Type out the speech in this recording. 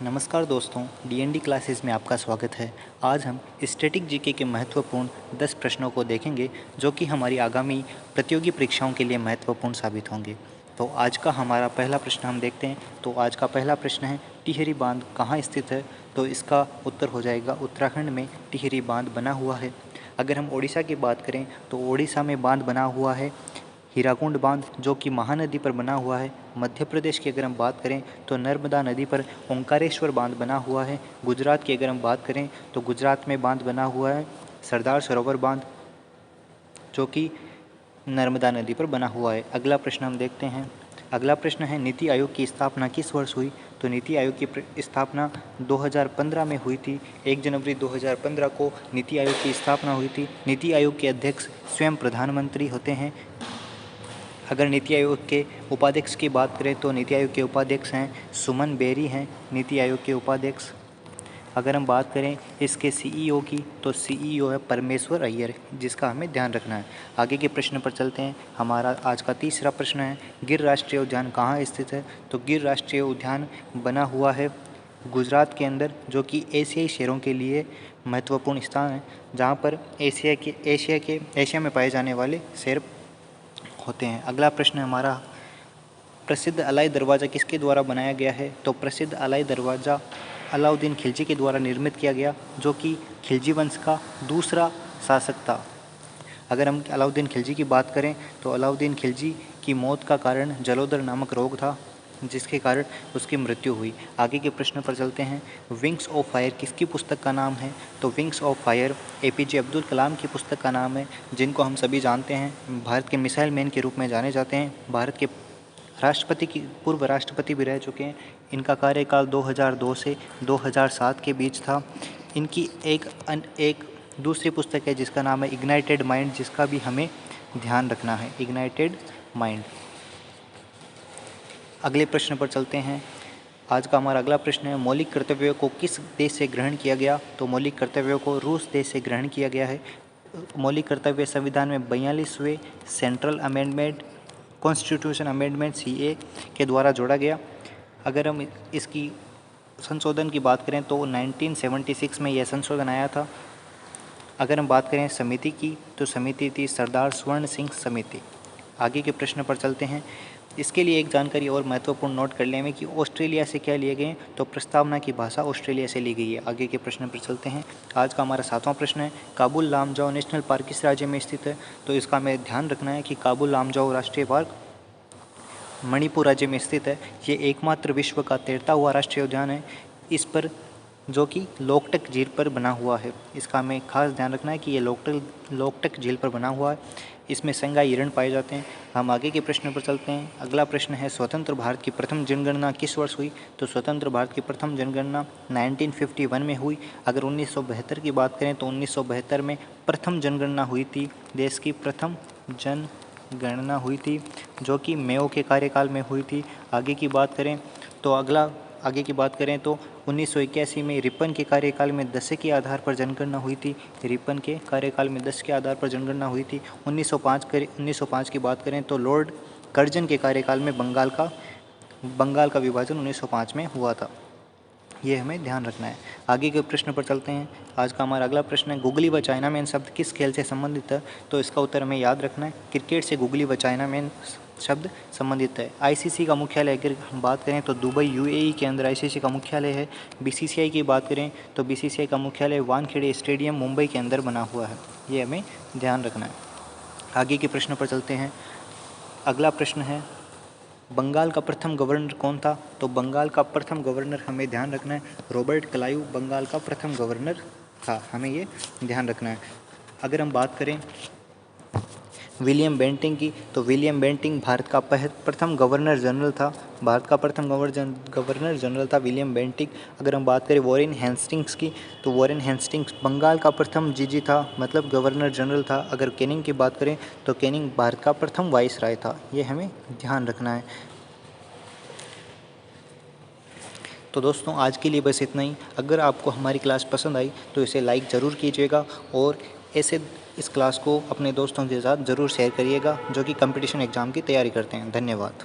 नमस्कार दोस्तों, DND classes में आपका स्वागत है। आज हम स्टैटिक जीके के महत्वपूर्ण 10 प्रश्नों को देखेंगे जो कि हमारी आगामी प्रतियोगी परीक्षाओं के लिए महत्वपूर्ण साबित होंगे। तो आज का हमारा पहला प्रश्न हम देखते हैं। तो आज का पहला प्रश्न है, टिहरी बांध कहाँ स्थित है? तो इसका उत्तर हो जाएगा उत्तराखंड में टिहरी बांध बना हुआ है। अगर हम ओडिशा की बात करें तो ओडिशा में बांध बना हुआ है हीराकुंड बांध, जो कि महानदी पर बना हुआ है। मध्य प्रदेश की अगर हम बात करें तो नर्मदा नदी पर ओंकारेश्वर बांध बना हुआ है। गुजरात की अगर हम बात करें तो गुजरात में बांध बना हुआ है सरदार सरोवर बांध, जो कि नर्मदा नदी पर बना हुआ है। अगला प्रश्न हम देखते हैं। अगला प्रश्न है, नीति आयोग की स्थापना किस वर्ष हुई? तो नीति आयोग की स्थापना 2015 में हुई थी। 1 जनवरी 2015 को नीति आयोग की स्थापना हुई थी। नीति आयोग के अध्यक्ष स्वयं प्रधानमंत्री होते हैं। अगर नीति आयोग के उपाध्यक्ष की बात करें तो नीति आयोग के उपाध्यक्ष हैं सुमन बेरी हैं नीति आयोग के उपाध्यक्ष। अगर हम बात करें इसके सीईओ की तो सीईओ है परमेश्वर अय्यर, जिसका हमें ध्यान रखना है। आगे के प्रश्न पर चलते हैं। हमारा आज का तीसरा प्रश्न है, गिर राष्ट्रीय उद्यान कहाँ स्थित है? तो गिर राष्ट्रीय उद्यान बना हुआ है गुजरात के अंदर, जो कि एशियाई शेरों के लिए महत्वपूर्ण स्थान है, जहाँ पर एशिया में पाए जाने वाले शेर होते हैं। अगला प्रश्न हमारा, प्रसिद्ध अलाई दरवाज़ा किसके द्वारा बनाया गया है? तो प्रसिद्ध अलाई दरवाज़ा अलाउद्दीन खिलजी के द्वारा निर्मित किया गया, जो कि खिलजी वंश का दूसरा शासक था। अगर हम अलाउद्दीन खिलजी की बात करें तो अलाउद्दीन खिलजी की मौत का कारण जलोदर नामक रोग था, जिसके कारण उसकी मृत्यु हुई। आगे के प्रश्न पर चलते हैं। विंग्स ऑफ फायर किसकी पुस्तक का नाम है? तो wings of fire APJ Abdul Kalam की पुस्तक का नाम है, जिनको हम सभी जानते हैं, भारत के मिसाइल मैन के रूप में जाने जाते हैं। भारत के पूर्व राष्ट्रपति भी रह चुके हैं। इनका कार्यकाल 2002 से 2007 के बीच था। इनकी एक दूसरी पुस्तक है जिसका नाम है इग्नाइटेड माइंड, जिसका भी हमें ध्यान रखना है, इग्नाइटेड माइंड। अगले प्रश्न पर चलते हैं। आज का हमारा अगला प्रश्न है, मौलिक कर्तव्यों को किस देश से ग्रहण किया गया? तो मौलिक कर्तव्यों को रूस देश से ग्रहण किया गया है। मौलिक कर्तव्य संविधान में 42वें central amendment constitution amendment CA के द्वारा जोड़ा गया। अगर हम इसकी संशोधन की बात करें तो 1976 में यह संशोधन आया था। अगर हम बात करें समिति की तो समिति थी सरदार स्वर्ण सिंह समिति। आगे के प्रश्न पर चलते हैं। इसके लिए एक जानकारी और महत्वपूर्ण नोट कर लें कि ऑस्ट्रेलिया से क्या लिए गए? तो प्रस्तावना की भाषा ऑस्ट्रेलिया से ली गई है। आगे के प्रश्न पर चलते हैं। आज का हमारा 7वां प्रश्न है, काबुल लामजाओ नेशनल पार्क किस राज्य में स्थित है? तो इसका हमें ध्यान रखना है कि काबुल लामजाओ राष्ट्रीय पार्क मणिपुर राज्य में स्थित है। ये एकमात्र विश्व का तैरता हुआ राष्ट्रीय उद्यान है, इस पर जो कि लोकटक झील पर बना हुआ है। इसका हमें खास ध्यान रखना है कि ये लोकटक झील पर बना हुआ है। इसमें संगाई हिरण पाए जाते हैं। हम आगे के प्रश्न पर चलते हैं। अगला प्रश्न है, स्वतंत्र भारत की प्रथम जनगणना किस वर्ष हुई? तो स्वतंत्र भारत की प्रथम जनगणना 1951 में हुई। अगर 1972 की बात करें तो 1972 में प्रथम जनगणना हुई थी, देश की प्रथम जनगणना हुई थी, जो कि मेयो के कार्यकाल में हुई थी। आगे की बात करें तो 1981 में रिपन के कार्यकाल में 10 के आधार पर जनगणना हुई थी। रिपन के कार्यकाल में 10 के आधार पर जनगणना हुई थी। 1905 की बात करें तो लॉर्ड कर्जन के कार्यकाल में बंगाल का विभाजन 1905 में हुआ था। ये हमें ध्यान रखना है। आगे के प्रश्न पर चलते हैं। आज का हमारा अगला प्रश्न है, गुगली व चाइनामैन शब्द किस खेल से संबंधित है? तो इसका उत्तर हमें याद रखना है, क्रिकेट से गुगली व चाइनामैन शब्द संबंधित है। आईसीसी का मुख्यालय अगर हम बात करें तो दुबई यूएई के अंदर आईसीसी का मुख्यालय है। बीसीसीआई की बात करें तो बीसीसीआई का मुख्यालय वानखेड़े स्टेडियम मुंबई के अंदर बना हुआ है। ये हमें ध्यान रखना है। आगे के प्रश्न पर चलते हैं। अगला प्रश्न है, बंगाल का प्रथम गवर्नर कौन था? तो बंगाल का प्रथम गवर्नर हमें ध्यान रखना है, रॉबर्ट क्लाइव बंगाल का प्रथम गवर्नर था। हमें ये ध्यान रखना है। अगर हम बात करें विलियम बेंटिंग की तो विलियम बेंटिंग भारत का प्रथम गवर्नर जनरल था। भारत का प्रथम गवर्नर जनरल था विलियम बेंटिंग। अगर हम बात करें वॉरेन हेस्टिंग्स की तो वॉरेन हेस्टिंग्स बंगाल का प्रथम जीजी था, मतलब गवर्नर जनरल था। अगर कैनिंग की बात करें तो कैनिंग भारत का प्रथम वाइसराय था। ये हमें ध्यान रखना है। तो दोस्तों आज के लिए बस इतना ही। अगर आपको हमारी क्लास पसंद आई तो इसे लाइक ज़रूर कीजिएगा और इस क्लास को अपने दोस्तों के साथ ज़रूर शेयर करिएगा जो कि कंपटीशन एग्ज़ाम की तैयारी करते हैं। धन्यवाद।